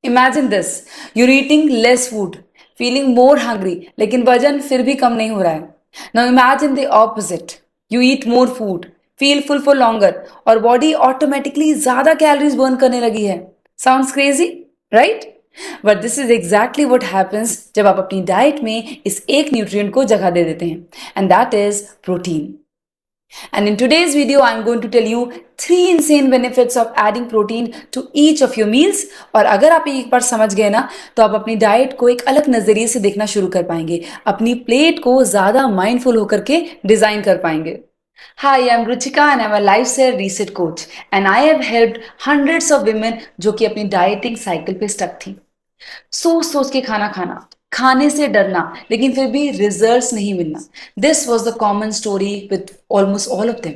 Imagine this, you're eating less food, feeling more hungry, लेकिन वजन फिर भी कम नहीं हो रहा है. Now imagine the opposite, you eat more food, feel full for longer, और बॉडी ऑटोमेटिकली ज्यादा कैलोरीज बर्न करने लगी है. Sounds crazy, right? But this is exactly what happens जब आप अपनी डाइट में इस एक न्यूट्रिएंट को जगह दे देते हैं, and that is protein. And in today's video, I'm going to tell you 3 insane benefits of adding protein to each of your meals. और अगर आप एक बार समझ गए ना, तो आप अपनी डाइट को एक अलग नजरिए से देखना शुरू कर पाएंगे, अपनी प्लेट को ज्यादा माइंडफुल होकर के डिजाइन कर पाएंगे. Hi, I'm Ruchika and I'm a lifestyle reset coach and I have helped hundreds of women जो कि अपनी डाइटिंग साइकिल पे स्टक थी. सोच सोच के खाना खाना, खाने से डरना, लेकिन फिर भी रिजल्ट्स नहीं मिलना. This was the common story with almost all of them.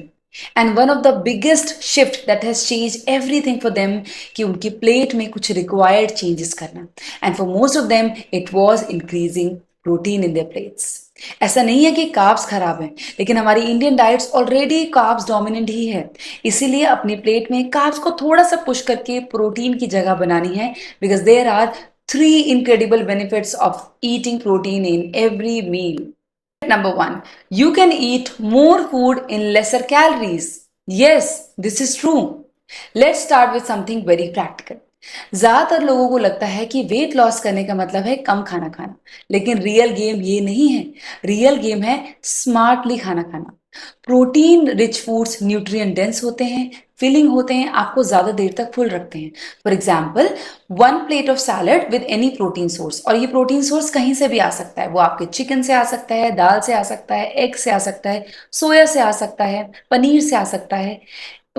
And one of the biggest shift that has change everything for them कि उनकी प्लेट में कुछ रिक्वायर्ड चेंजेस करना. And for most of them it was increasing protein in their plates. ऐसा नहीं है कि carbs खराब हैं, लेकिन हमारी Indian diets already carbs dominant ही है. इसीलिए अपनी प्लेट में कार्ब्स को थोड़ा सा पुश करके प्रोटीन की जगह बनानी है, because there are 3 incredible benefits of eating protein in every meal. Number 1, you can eat more food in lesser calories. Yes, this is true. Let's start with something very practical. ज्यादातर लोगों को लगता है कि वेट लॉस करने का मतलब है कम खाना खाना, लेकिन रियल गेम ये नहीं है. रियल गेम है स्मार्टली खाना खाना. Protein rich foods nutrient dense होते हैं, फिलिंग होते हैं, आपको ज्यादा देर तक फुल रखते हैं. For example, 1 plate of salad with any protein source, और ये प्रोटीन सोर्स कहीं से भी आ सकता है. वो आपके चिकन से आ सकता है, दाल से आ सकता है, एग से आ सकता है, सोया से आ सकता है, पनीर से आ सकता है,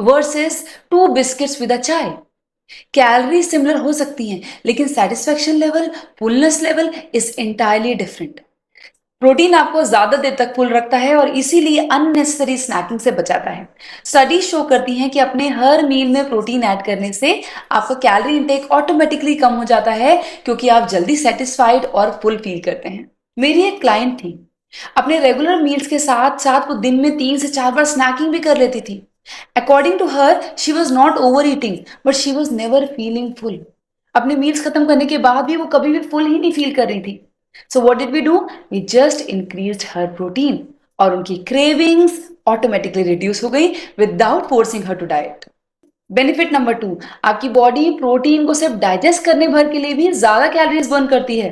वर्सेस 2 बिस्किट्स विद अ चाय. कैलोरी सिमिलर हो सकती हैं, लेकिन satisfaction level, fullness level is entirely different. Protein आपको ज्यादा देर तक फुल रखता है और इसीलिए अननेसेसरी स्नैकिंग से बचाता है. स्टडीज शो करती हैं कि अपने हर मील में प्रोटीन ऐड करने से आपका कैलोरी इंटेक ऑटोमेटिकली कम हो जाता है, क्योंकि आप जल्दी सेटिस्फाइड और फुल फील करते हैं. मेरी एक क्लाइंट थी, अपने रेगुलर मील्स के साथ साथ वो दिन में 3 से 4 बार स्नैकिंग भी कर लेती थी. According to her, she was not overeating, but she was never feeling full. अपने मील्स खत्म करने के बाद भी वो कभी भी फुल ही नहीं फील कर रही थी. So what did we do? We just increased her protein और उनकी cravings automatically reduce हो गई without forcing her to diet. Benefit number 2, आपकी बॉडी प्रोटीन को सिर्फ डाइजेस्ट करने भर के लिए भी ज्यादा कैलोरीज बर्न करती है.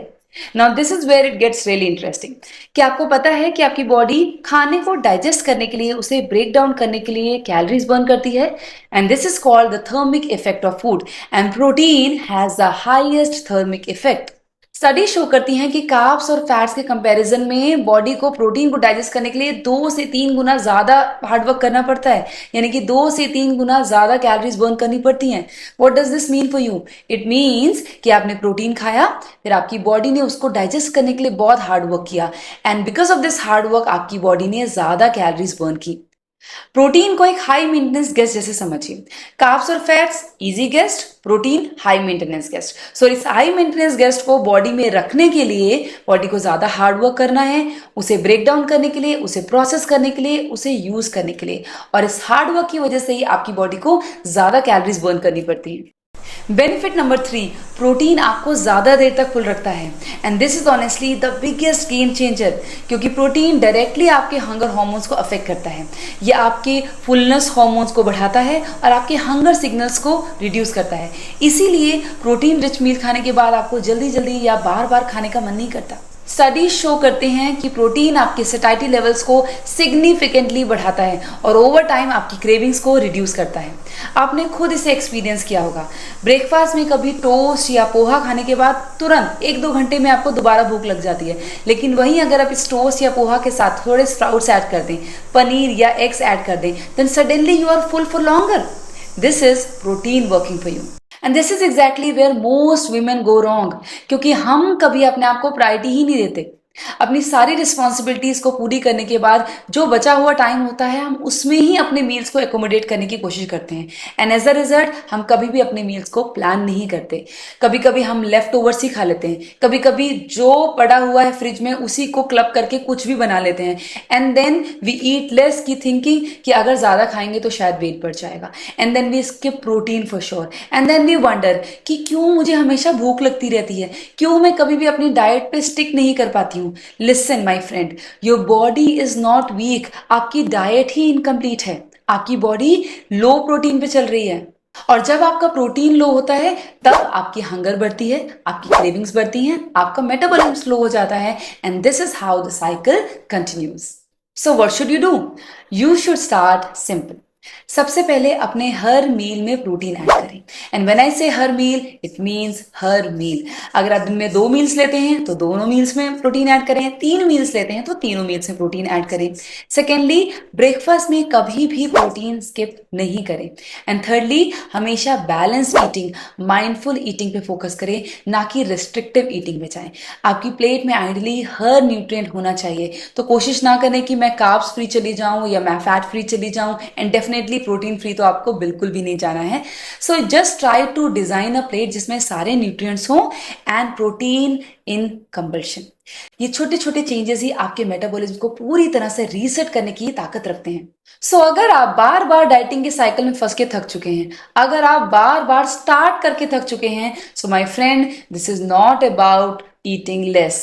Now this is where it gets really interesting. क्या आपको पता है कि आपकी बॉडी खाने को डाइजेस्ट करने के लिए, उसे ब्रेक डाउन करने के लिए कैलोरीज बर्न करती है? And this is called the thermic effect of food, and protein has the highest thermic effect. Study show करती हैं कि कार्ब्स और फैट्स के कंपैरिजन में बॉडी को प्रोटीन को डाइजेस्ट करने के लिए 2 से 3 गुना ज्यादा हार्डवर्क करना पड़ता है, यानी कि 2 से 3 गुना ज्यादा कैलोरीज बर्न करनी पड़ती हैं. What does this mean for you? It means कि आपने प्रोटीन खाया, फिर आपकी बॉडी ने उसको डाइजेस्ट करने के लिए बहुत हार्डवर्क किया, and because of this hard work आपकी बॉडी ने ज्यादा कैलोरीज बर्न की. प्रोटीन को एक हाई मेंटेनेंस गेस्ट जैसे समझिए. कार्ब्स और fats easy guest, protein high maintenance guest. So इस हाई मेंटेनेंस गेस्ट को बॉडी में रखने के लिए बॉडी को ज्यादा हार्ड वर्क करना है, उसे ब्रेक डाउन करने के लिए, उसे प्रोसेस करने के लिए, उसे यूज करने के लिए, और इस हार्ड वर्क की वजह से ही आपकी बॉडी को ज्यादा कैलोरीज बर्न करनी पड़ती है. बेनिफिट नंबर 3, प्रोटीन आपको ज्यादा देर तक फुल रखता है, and this is honestly the biggest game changer, क्योंकि प्रोटीन डायरेक्टली आपके हंगर हार्मोन्स को अफेक्ट करता है. ये आपके फुलनेस हार्मोन्स को बढ़ाता है और आपके हंगर सिग्नल्स को रिड्यूस करता है. इसीलिए प्रोटीन रिच मील खाने के बाद आपको जल्दी जल्दी या बार बार खाने का मन नहीं करता. स्टडीज शो करते हैं कि प्रोटीन आपके सैटिस्फैक्टी लेवल्स को सिग्निफिकेंटली बढ़ाता है और ओवर टाइम आपकी क्रेविंग्स को रिड्यूस करता है. आपने खुद इसे एक्सपीरियंस किया होगा. ब्रेकफास्ट में कभी टोस्ट या पोहा खाने के बाद तुरंत 1-2 घंटे में आपको दोबारा भूख लग जाती है, लेकिन वहीं अगर आप इस टोस्ट या पोहा के साथ थोड़े स्प्राउट्स ऐड कर दें, पनीर या एग्स ऐड कर दें, then suddenly you are full for longer. This is protein working for you. And this is exactly where most women go wrong, क्योंकि हम कभी अपने आप को प्रायोरिटी ही नहीं देते. अपनी सारी रिस्पॉन्सिबिलिटीज को पूरी करने के बाद जो बचा हुआ टाइम होता है हम उसमें ही अपने मील्स को एकोमोडेट करने की कोशिश करते हैं एंड एज अ रिजल्ट हम कभी भी अपने मील्स को प्लान नहीं करते। कभी कभी हम लेफ्ट ओवर्स ही खा लेते हैं, कभी कभी जो पड़ा हुआ है फ्रिज में उसी को क्लब करके कुछ भी बना लेते हैं and then we eat less की थिंकिंग कि अगर ज़्यादा खाएंगे तो शायद वेट बढ़ जाएगा and then we skip protein for sure and then we wonder कि क्यों मुझे हमेशा भूख लगती रहती है, क्यों मैं कभी भी अपनी डाइट पे स्टिक नहीं कर पाती हूँ। Listen my friend, your body is not weak, आपकी डाइट ही इनकम्प्लीट है। आपकी बॉडी लो प्रोटीन पे चल रही है और जब आपका प्रोटीन लो होता है तब आपकी हंगर बढ़ती है, आपकी क्रेविंग्स बढ़ती हैं, आपका मेटाबॉलिज्म स्लो हो जाता है and this is how the cycle continues. So what should you do? You should start simple. सबसे पहले अपने हर मील में प्रोटीन ऐड करें एंड व्हेन आई से हर मील इट मीन्स हर मील। अगर आप दिन में 2 मील्स लेते हैं तो दोनों मील्स में प्रोटीन ऐड करें, 3 मील्स लेते हैं तो तीनों मील्स में प्रोटीन ऐड करें। सेकेंडली, ब्रेकफास्ट में कभी भी प्रोटीन स्किप नहीं करें एंड थर्डली, हमेशा बैलेंस ईटिंग, माइंडफुल ईटिंग पे फोकस करें, ना कि रिस्ट्रिक्टिव ईटिंग में जाएं। आपकी प्लेट में आइडियली हर न्यूट्रिएंट होना चाहिए, तो कोशिश ना करें कि मैं कार्ब्स फ्री चली जाऊं या मैं फैट फ्री चली जाऊं एंड डेफिनेटली प्रोटीन फ्री तो आपको बिल्कुल भी नहीं जाना है। So just try to design a plate जिसमें सारे न्यूट्रिएंट्स हों एंड प्रोटीन इन कंपल्शन। ये छोटे छोटे चेंजेस ही आपके मेटाबॉलिज्म को पूरी तरह से रीसेट करने की ताकत रखते हैं। सो अगर आप बार बार डाइटिंग के साइकिल में फंस के थक चुके हैं, अगर आप बार बार स्टार्ट करके थक चुके हैं, so my friend, this is not about eating less.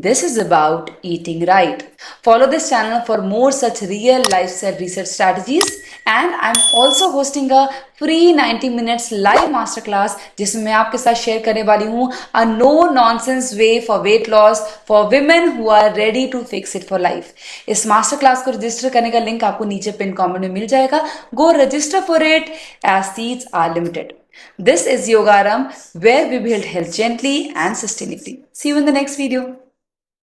This is about eating right. Follow this channel for more such real lifestyle research strategies and I'm also hosting a free 90 minutes live masterclass जिसमें मैं आपके साथ share करने वाली हूँ a no nonsense way for weight loss for women who are ready to fix it for life. इस master class को register करने का लिंक आपको नीचे पिन कमेंट में मिल जाएगा। Go register for it as seats are limited. This is Yogaram, where we build health gently and sustainably. See you in the next video.